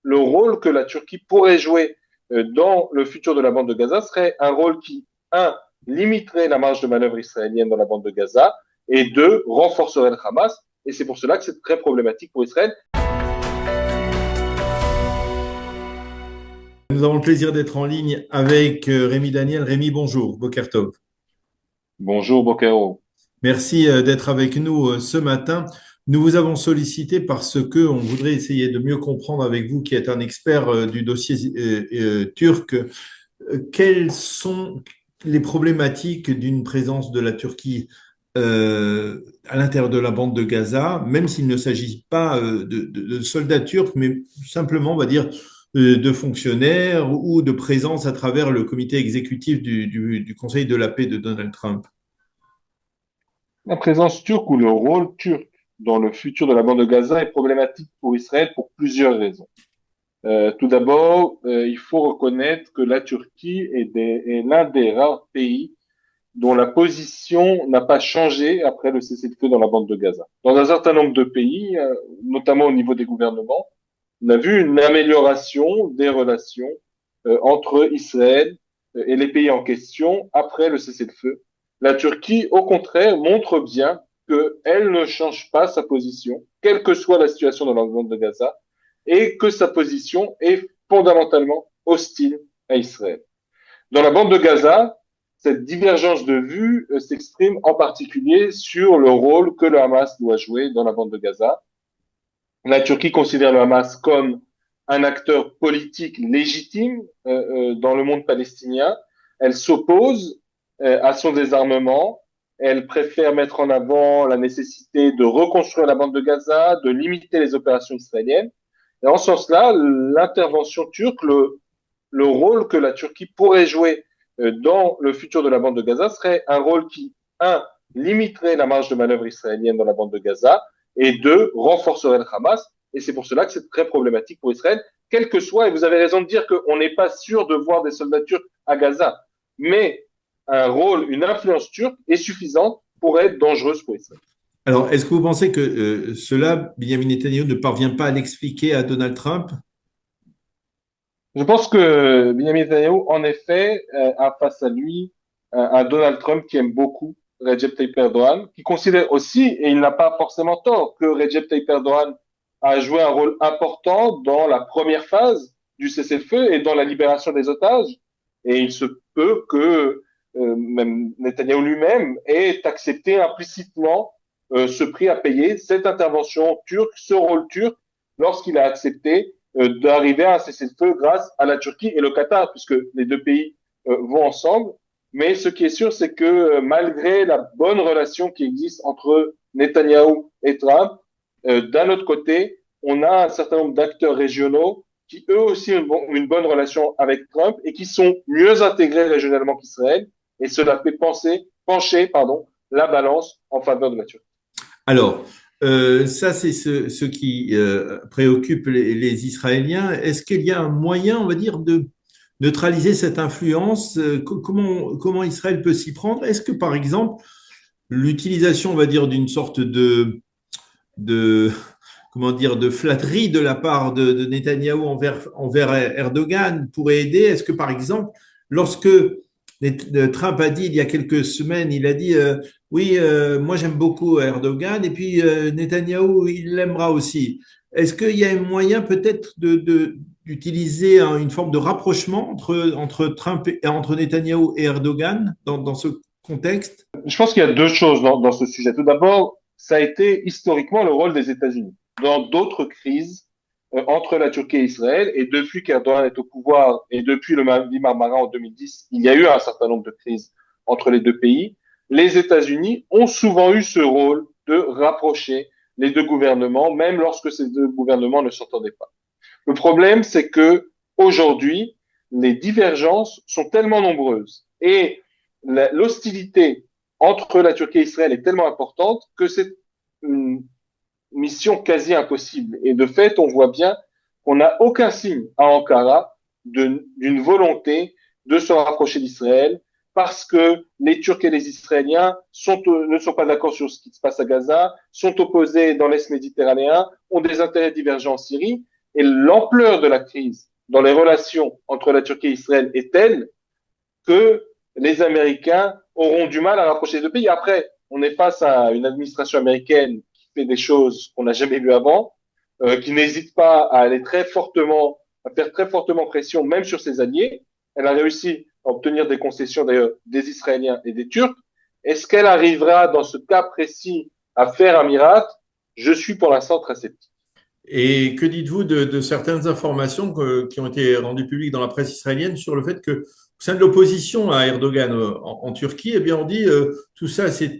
le rôle que la Turquie pourrait jouer dans le futur de la bande de Gaza serait un rôle qui, un, limiterait la marge de manœuvre israélienne dans la bande de Gaza, et deux, renforcerait le Hamas. Et c'est pour cela que c'est très problématique pour Israël. Nous avons le plaisir d'être en ligne avec Rémi Daniel. Rémi, bonjour. Boker Tov. Bonjour, Bokero. Merci d'être avec nous ce matin. Nous vous avons sollicité parce que on voudrait essayer de mieux comprendre avec vous, qui êtes un expert du dossier turc, quelles sont les problématiques d'une présence de la Turquie à l'intérieur de la bande de Gaza, même s'il ne s'agit pas de soldats turcs, mais simplement, on va dire, de fonctionnaires ou de présence à travers le comité exécutif du Conseil de la paix de Donald Trump. La présence turque ou le rôle turc dans le futur de la bande de Gaza est problématique pour Israël pour plusieurs raisons. Tout d'abord, il faut reconnaître que la Turquie est l'un des rares pays dont la position n'a pas changé après le cessez-le-feu dans la bande de Gaza. Dans un certain nombre de pays, notamment au niveau des gouvernements, on a vu une amélioration des relations entre Israël et les pays en question après le cessez-le-feu. La Turquie, au contraire, montre bien qu'elle ne change pas sa position, quelle que soit la situation dans la bande de Gaza, et que sa position est fondamentalement hostile à Israël. Dans la bande de Gaza, cette divergence de vue s'exprime en particulier sur le rôle que le Hamas doit jouer dans la bande de Gaza. La Turquie considère le Hamas comme un acteur politique légitime dans le monde palestinien. Elle s'oppose à son désarmement. Elle préfère mettre en avant la nécessité de reconstruire la bande de Gaza, de limiter les opérations israéliennes. Et en ce sens-là, l'intervention turque, le rôle que la Turquie pourrait jouer dans le futur de la bande de Gaza serait un rôle qui, un, limiterait la marge de manœuvre israélienne dans la bande de Gaza, et deux, renforcerait le Hamas. Et c'est pour cela que c'est très problématique pour Israël, quel que soit, et vous avez raison de dire qu'on n'est pas sûr de voir des soldats turcs à Gaza, mais un rôle, une influence turque est suffisante pour être dangereuse pour Israël. Alors, est-ce que vous pensez que cela, Benjamin Netanyahu ne parvient pas à l'expliquer à Donald Trump? Je pense que Benjamin Netanyahu, en effet, a face à lui un Donald Trump qui aime beaucoup Recep Tayyip Erdogan, qui considère aussi, et il n'a pas forcément tort, que Recep Tayyip Erdogan a joué un rôle important dans la première phase du cessez-le-feu et dans la libération des otages. Et il se peut que même Netanyahu lui-même ait accepté implicitement ce prix à payer, cette intervention turque, ce rôle turc, lorsqu'il a accepté d'arriver à un cessez-le-feu grâce à la Turquie et le Qatar, puisque les deux pays vont ensemble. Mais ce qui est sûr, c'est que malgré la bonne relation qui existe entre Netanyahou et Trump, d'un autre côté, on a un certain nombre d'acteurs régionaux qui eux aussi ont une bonne relation avec Trump et qui sont mieux intégrés régionalement qu'Israël. Et cela fait pencher la balance en faveur de la Turquie. Alors, ça, c'est ce qui préoccupe les Israéliens. Est-ce qu'il y a un moyen, on va dire, de neutraliser cette influence? Comment Israël peut s'y prendre? Est-ce que, par exemple, l'utilisation, on va dire, d'une sorte de, comment dire, de flatterie de la part de Netanyahou envers Erdogan pourrait aider? Est-ce que, par exemple, lorsque Trump a dit il y a quelques semaines, il a dit oui, moi j'aime beaucoup Erdogan et puis Netanyahou, il l'aimera aussi. Est-ce qu'il y a un moyen peut-être d'utiliser une forme de rapprochement entre Trump et entre Netanyahou et Erdogan dans ce contexte? Je pense qu'il y a deux choses dans ce sujet. Tout d'abord, ça a été historiquement le rôle des États-Unis. Dans d'autres crises entre la Turquie et Israël, et depuis qu'Erdogan est au pouvoir, et depuis le Mali Marmara en 2010, il y a eu un certain nombre de crises entre les deux pays. Les États-Unis ont souvent eu ce rôle de rapprocher les deux gouvernements, même lorsque ces deux gouvernements ne s'entendaient pas. Le problème, c'est que aujourd'hui, les divergences sont tellement nombreuses et l'hostilité entre la Turquie et Israël est tellement importante que c'est une mission quasi impossible. Et de fait, on voit bien qu'on n'a aucun signe à Ankara d'une volonté de se rapprocher d'Israël parce que les Turcs et les Israéliens ne sont pas d'accord sur ce qui se passe à Gaza, sont opposés dans l'Est méditerranéen, ont des intérêts divergents en Syrie. Et l'ampleur de la crise dans les relations entre la Turquie et Israël est telle que les Américains auront du mal à rapprocher les deux pays. Après, on est face à une administration américaine qui fait des choses qu'on n'a jamais vues avant, qui n'hésite pas à aller très fortement, à faire très fortement pression, même sur ses alliés. Elle a réussi à obtenir des concessions, d'ailleurs, des Israéliens et des Turcs. Est-ce qu'elle arrivera, dans ce cas précis, à faire un miracle? Je suis pour l'instant très sceptique. Et que dites-vous de certaines informations qui ont été rendues publiques dans la presse israélienne sur le fait que, au sein de l'opposition à Erdogan en Turquie, eh bien, on dit tout ça, c'est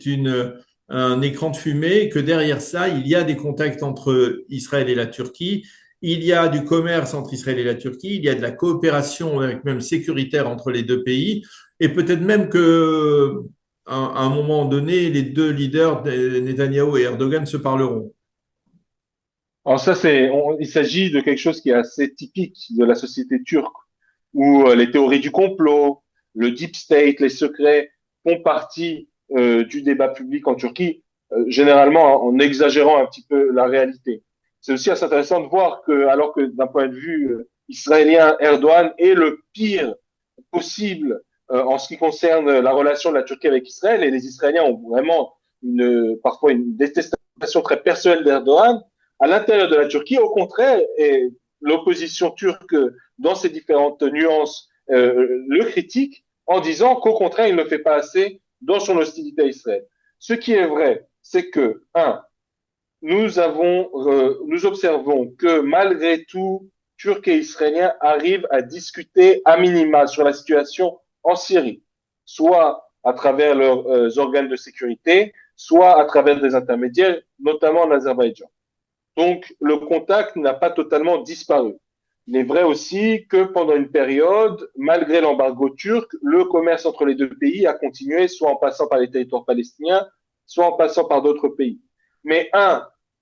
un écran de fumée, que derrière ça, il y a des contacts entre Israël et la Turquie, il y a du commerce entre Israël et la Turquie, il y a de la coopération, avec même sécuritaire, entre les deux pays, et peut-être même que, à un moment donné, les deux leaders, Netanyahou et Erdogan, se parleront. Alors ça, il s'agit de quelque chose qui est assez typique de la société turque, où les théories du complot, le deep state, les secrets font partie du débat public en Turquie, généralement en exagérant un petit peu la réalité. C'est aussi assez intéressant de voir que, alors que d'un point de vue israélien, Erdogan est le pire possible en ce qui concerne la relation de la Turquie avec Israël, et les Israéliens ont vraiment parfois une détestation très personnelle d'Erdogan. À l'intérieur de la Turquie, au contraire, et l'opposition turque, dans ses différentes nuances, le critique en disant qu'au contraire, il ne fait pas assez dans son hostilité à Israël. Ce qui est vrai, c'est que, nous observons que malgré tout, Turcs et Israéliens arrivent à discuter à minima sur la situation en Syrie, soit à travers leurs organes de sécurité, soit à travers des intermédiaires, notamment en Azerbaïdjan. Donc, le contact n'a pas totalement disparu. Il est vrai aussi que pendant une période, malgré l'embargo turc, le commerce entre les deux pays a continué, soit en passant par les territoires palestiniens, soit en passant par d'autres pays. Mais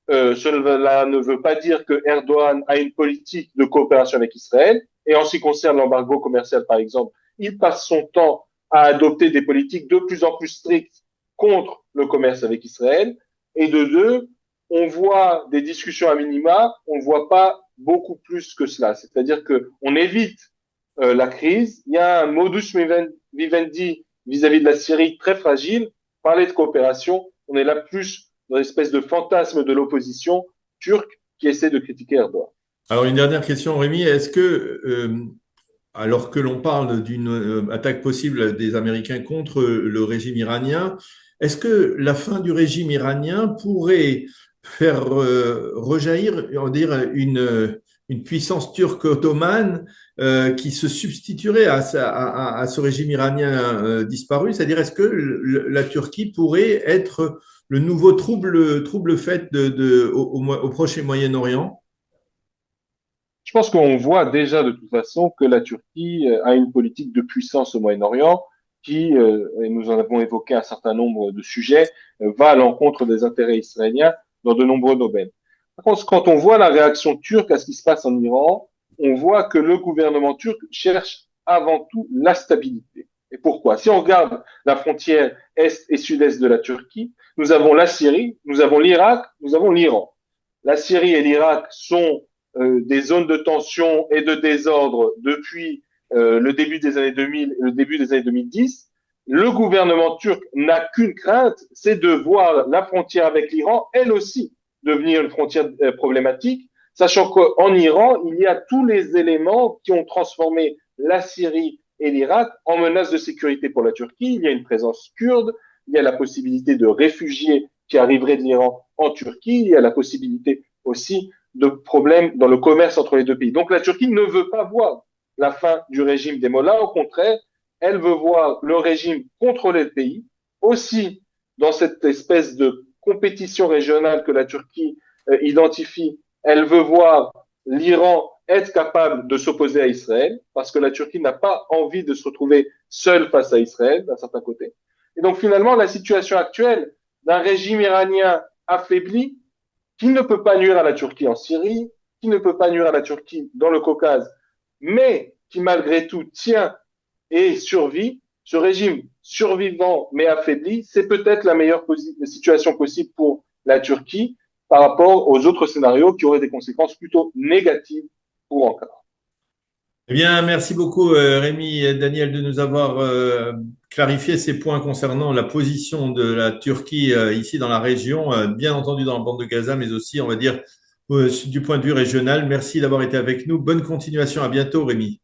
cela ne veut pas dire que Erdogan a une politique de coopération avec Israël. Et en ce qui concerne l'embargo commercial, par exemple, il passe son temps à adopter des politiques de plus en plus strictes contre le commerce avec Israël. Et de deux, on voit des discussions à minima, on ne voit pas beaucoup plus que cela. C'est-à-dire qu'on évite la crise. Il y a un modus vivendi vis-à-vis de la Syrie très fragile. Parler de coopération, on est là plus dans l'espèce de fantasme de l'opposition turque qui essaie de critiquer Erdogan. Alors, une dernière question, Rémi. Est-ce que, alors que l'on parle d'une attaque possible des Américains contre le régime iranien, est-ce que la fin du régime iranien pourrait faire rejaillir, on va dire, une puissance turque ottomane qui se substituerait à ce régime iranien disparu? C'est-à-dire, est-ce que la Turquie pourrait être le nouveau trouble fait au Proche et Moyen-Orient? Je pense qu'on voit déjà de toute façon que la Turquie a une politique de puissance au Moyen-Orient qui, et nous en avons évoqué un certain nombre de sujets, va à l'encontre des intérêts israéliens dans de nombreux domaines. Par contre, quand on voit la réaction turque à ce qui se passe en Iran, on voit que le gouvernement turc cherche avant tout la stabilité. Et pourquoi? Si on regarde la frontière est et sud-est de la Turquie, nous avons la Syrie, nous avons l'Irak, nous avons l'Iran. La Syrie et l'Irak sont des zones de tension et de désordre depuis le début des années 2000 et le début des années 2010, le gouvernement turc n'a qu'une crainte, c'est de voir la frontière avec l'Iran, elle aussi, devenir une frontière problématique, sachant qu'en Iran, il y a tous les éléments qui ont transformé la Syrie et l'Irak en menace de sécurité pour la Turquie. Il y a une présence kurde, il y a la possibilité de réfugiés qui arriveraient de l'Iran en Turquie, il y a la possibilité aussi de problèmes dans le commerce entre les deux pays. Donc la Turquie ne veut pas voir la fin du régime des Mollahs, au contraire, elle veut voir le régime contrôler le pays, aussi dans cette espèce de compétition régionale que la Turquie identifie, elle veut voir l'Iran être capable de s'opposer à Israël, parce que la Turquie n'a pas envie de se retrouver seule face à Israël, d'un certain côté. Et donc finalement, la situation actuelle d'un régime iranien affaibli, qui ne peut pas nuire à la Turquie en Syrie, qui ne peut pas nuire à la Turquie dans le Caucase, mais qui malgré tout tient et survit, ce régime survivant mais affaibli, c'est peut-être la meilleure situation possible pour la Turquie par rapport aux autres scénarios qui auraient des conséquences plutôt négatives pour Ankara. Eh bien, merci beaucoup, Rémi et Daniel, de nous avoir clarifié ces points concernant la position de la Turquie ici dans la région, bien entendu dans la bande de Gaza, mais aussi, on va dire, du point de vue régional. Merci d'avoir été avec nous. Bonne continuation. À bientôt, Rémi.